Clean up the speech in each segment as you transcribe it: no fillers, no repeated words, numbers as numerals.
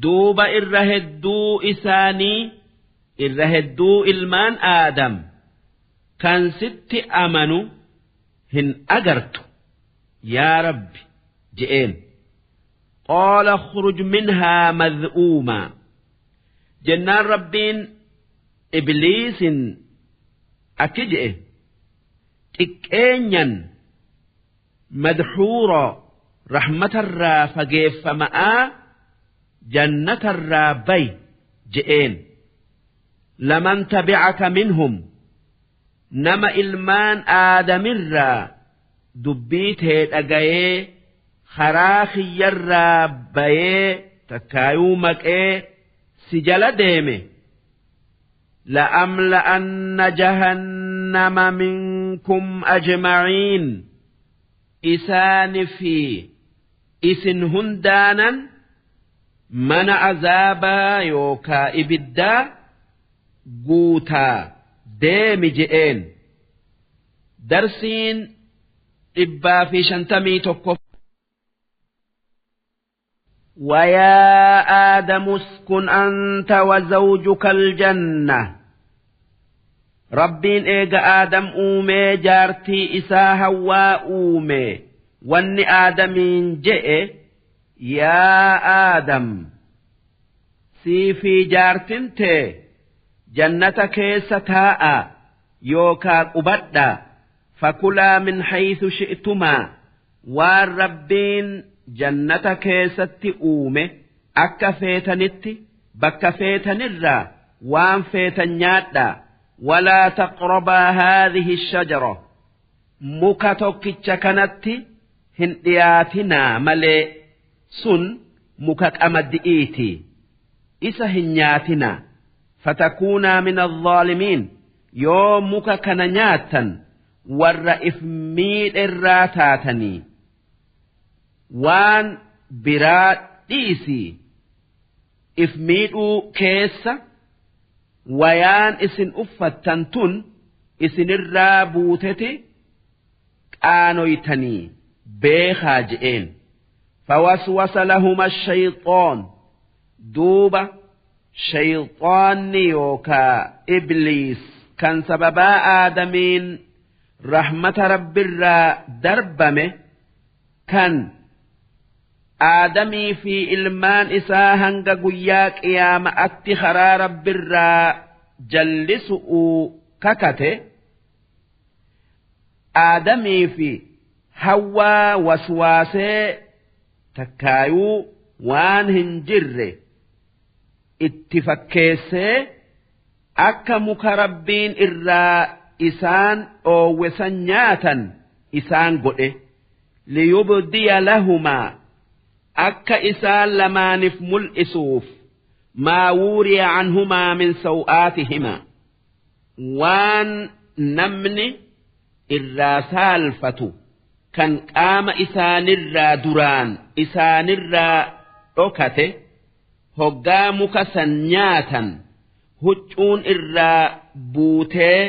duuba irra hedduu isaanii irra hedduu ilmaan aadam kan sitti amanu hin agartu yaa rabbi je'een qaala khruj minhaa mad'uumaa jennaan rabbiin ibliisin akki je'e xiqqeenyan madhuura rahmatarraa fageeffama'aa jannatarraa bay je'een laman tabi'aka minhum nama ilmaan aadamirraa dubbii tee dhagayee karaa kiyyarraa bayee takkaayuu maqee si jala deeme la'amla'anna jahannama minkum ajma'iin isaani fi isin hundaanan mana azaabaa yookaa ibiddaa guutaa deemi je'een darsiin 151 ويا آدم اسكن أنت وزوجك الجنة ربين إيجا آدم أومي جارتي إسا هوا أومي واني آدمين جئ يا آدم سيفي جارتين تي جنتك ستاء يوكا قبدا فكلا من حيث شئتما والربين jannata keessatti uume akka feetanitti bakka feetanirraa waan feetan nyaadhaa walaa taqrabaa haadhihi shajara muka tokkicha kanatti hin dhiyaatinaa malee sun muka qamaddi'iiti isa hin nyaatinaa fatakuunaa min adh-dhaalimiin yoo muka kana nyaattan warra if miidherraa taatanii waan biraa dhiisii if miidhuu keessa wayaan isin uffattan tun isinirraa buuteti qaanoytanii beekaa je'een fawaswasa lahuma shayxaan duuba shayxaanni yookaa ibliis kan sababaa aadamiin rahmata rabbirraa darbame kan آدمي في إلمان إساهنغ قياك قيام أتي خرار برا جلسوا ككته آدمي في هوا وسواسي تكايو وان هنجر اتفكيسي أكا مكربين إرا إسان أو وسنياتا إسان قئ ليبدي لهما akka isaan lamaanif mul'isuuf maa wuuriya canhumaa min saw'aatihimaa waan namni irraa saalfatu kan qaama isaanirraa duraan isaanirraa dhokate hoggaa muka san nyaatan huccuun irraa buutee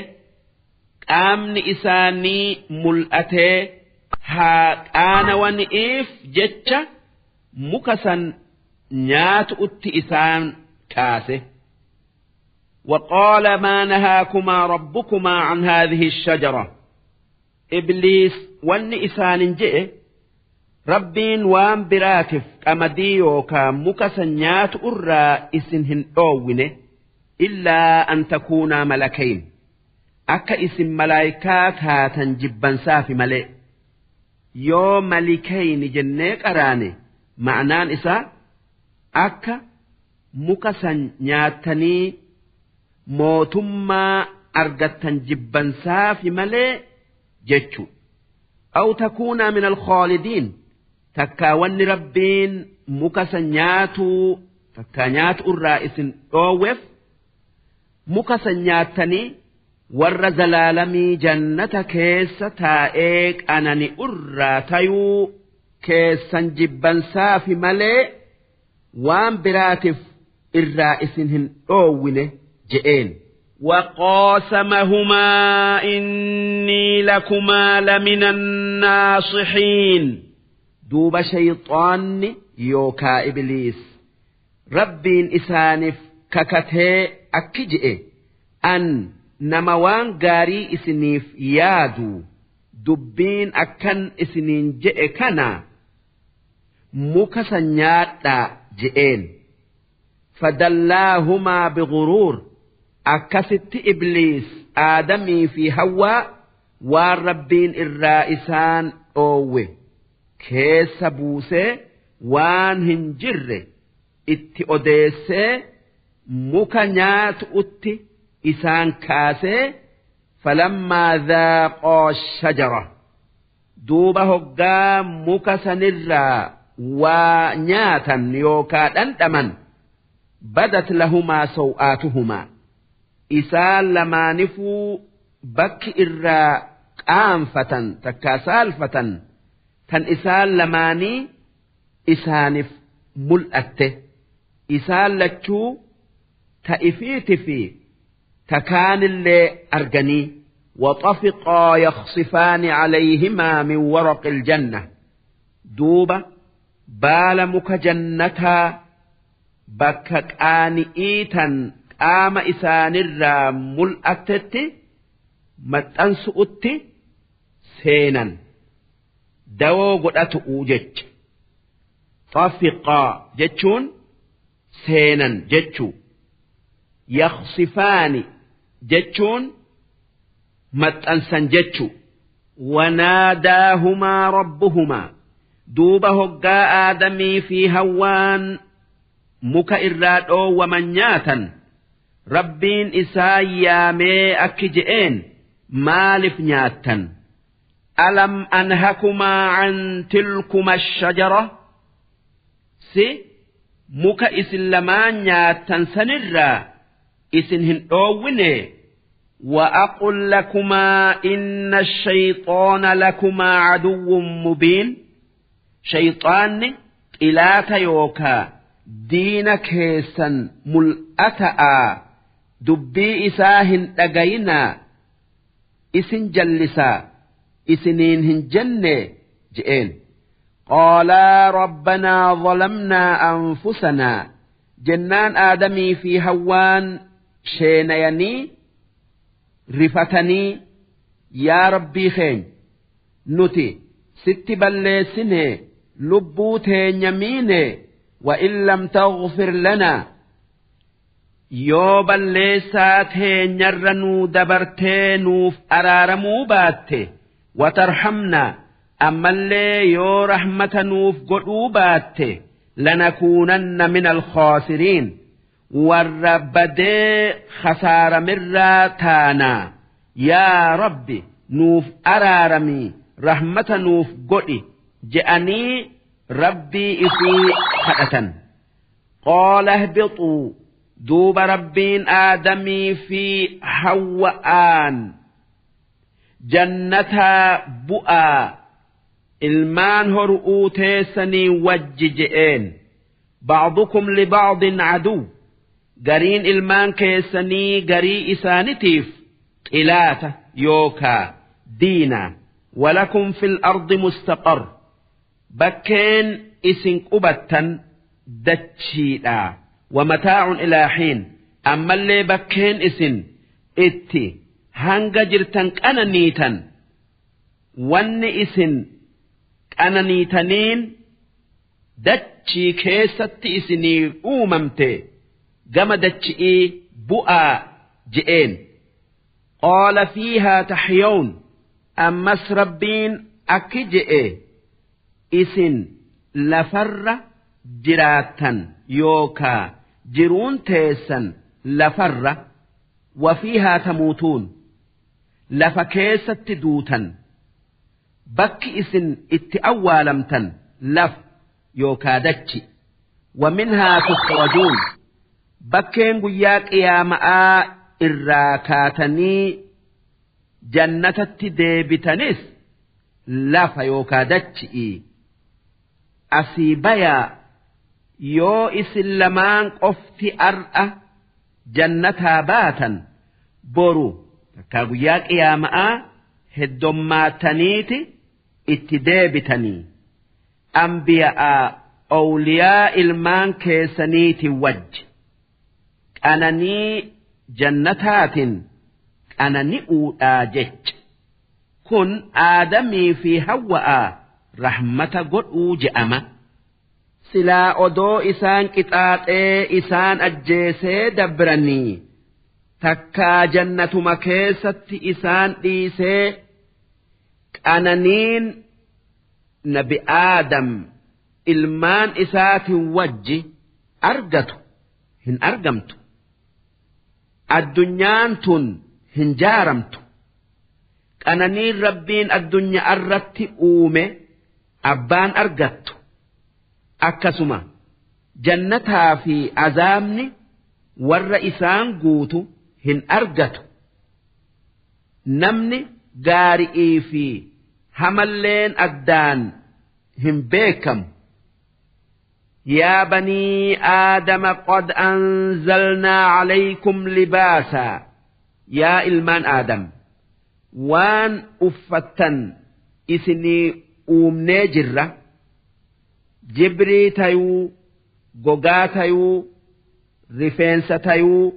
qaamni isaanii mul'atee haa qaanawaniif jecha mukasan nyaatu'utti isaan kaase وقال ما نهاكما ربكما عن هذه الشجرة إبليس والنئسان جئ ربين وان براتف أمديو كمكسنيات أرى إسنهن أوونه إلا أن تكونا ملكين أكا اسم ملايكات هاتن جبا سافي ملئ يوم ملكين جنيك أراني معنان إسا أكا مكسنياتني موتما أرغتن جبا سافي ملئ جتشو أو تكون من الخالدين تكاون ربين مكسنياتو تكانيات الرئيس أوف مكسنياتني ور زلالمي جنة كيس تائك أنني أراتيو كيسن جبا سافي ملئ وان براتف الرئيسهن أوله جئين وقاسمهما إني لكما لمن الناصحين دوب شيطان يوكا إبليس rabbiin isaaniif kakatee akki je'e an nama waan gaarii isiniif yaadu dubbiin akkan isiniin je'e kana muka san nyaadhaa je'een fadallaahumaa biguruur akkasitti ibliis aadamii fi hawwaa waan rabbiin irraa isaan dhoowwe keessa buusee waan hin jirre itti odeessee muka nyaatu'utti isaan kaasee falammaa dhaaqoo shajara duuba hoggaa muka sanirraa waa nyaatan yookaa dhandhaman badat lahumaa saw'aatuhumaa isaan lamaanifuu bakki irraa qaanfatan takkaa saalfatan tan isaan lamaanii isaanif mul'atte isaan lachuu ta ifiiti fi takaanillee arganii وطفقا يخصفان عليهما من ورق الجنة دوبا بالمك جنتا بكك آنئيتا قام إسان الرام ملأتت متأنسؤت سينا دو قدأت أوجج طفقا جتشون سينا جتشو يخصفان جتشون متأنسن جتشو وناداهما ربهما دوبا هقا آدمي في هوان مك إراد ومنياتا ربين إسايا مي أكجئين مالف نياتا ألم أنهكما عن تلكما الشجرة سي مك إسلمان نياتا سنرا إسنهن أويني وأقل لكما إن الشيطان لكما عدو مبين شيطان إلاتا يوكا دين كيسا ملأتا دبي إساهن أغينا إسن جلسا إسنينهن جنة جئين قالا ربنا ظلمنا أنفسنا جنان آدمي في هوان شينيني رفتني يا ربي خين نتي ست بلسنه لبوتين يمينه وإن لم تغفر لنا يو بلساتين يرنو دبرتينوف أرارمو باتي وترحمنا أما اللي يو رحمة نوف قلو باتي لنكونن من الخاسرين والربدي خسار مراتانا يا ربي نوف أرارمي رحمة نوف قلي جأني ربي إسي خدة قال اهبطوا دوب ربين آدمي في حوآن جنتا بؤا المان هرؤوتي سني وججئين بعضكم لبعض عدو قرين المان كيسني قري إسانتيف إلاته يوكا دينا ولكم في الأرض مستقر بكين إسن قبتا دتشيدا ومتاع إلى حين أما اللي بكين إسن إتي هنگا جرتن أنا نيتن ون إسن أنا نيتنين دتشي كيست إسني أوممتي قم دتشي بؤا جئين قال فيها تحيون أما سربين أكجئ إسن لفر جراتا يوكا جرون تيسا لفر وفيها تموتون لفكيست دوتا بك إسن اتأوالمتا لف يوكا دتشي ومنها تخرجون بكين قياك يا ماء الراكاتني جنة ديبتنس لف يوكا دتشي أسيبيا يو إسلمان قفتي أرأة جنتها باتا برو كاقياك يا ماء هدوماتنيتي اتدابتني أنبياء أولياء المان كيسنيت وج أنني جنتات أنني أوجج كن آدمي في هواء رحمة قد أوجأما سلا أدو إسان كتات إسان أجيسي دبرني تكا جنة مكيسة إسان إيسي أنانين نبي آدم ilmaan isaatiin wajji argatu hin argamtu addunyaan tun hin jaaramtu qananiin rabbiin addunyaa irratti uume abbaan argattu akkasuma jannataa fi azaabni warra isaan guutu hin argatu namni gaarii fi hamalleen addaan hin beekamu يا بني آدم قد أنزلنا عليكم لباسا يا إلمان آدم وان أفتن إسني نجرة جبري تيو غوغا تيو رفنس تيو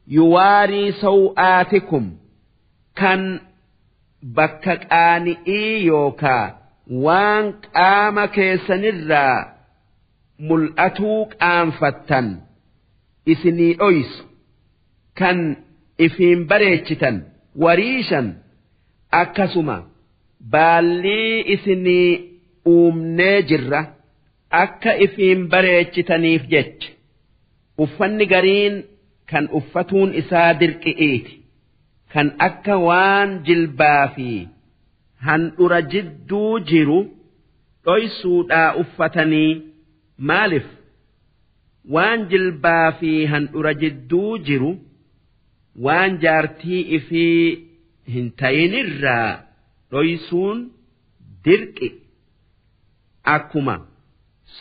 يواري سوآتكم كان بكك آني إيوكا وان قام كيسنرا mul'atuu qaanfattan isinii dhoysu kan ifiin bareechitan wariishan akkasuma baallii isinii uumnee jirra akka ifiin bareechitaniif jecha uffanni gariin kan uffatuun isaa dirqi'iiti kan akka waan jilbaa fi handhura jidduu jiru dhoysuudhaa uffatanii maalif waan jilbaa fi handhura jidduu jiru waan jaartii ifii hin ta'inirraa dhoysuun dirqi akkuma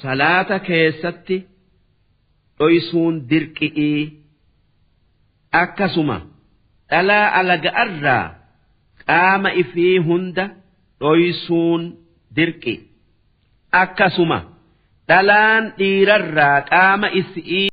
salaata keessatti dhoysuun dirqi'ii akkasuma dhalaa alaga'arraa qaama ifii hunda dhoysuun dirqi akkasuma dhalaan dhiirarraa qaama isii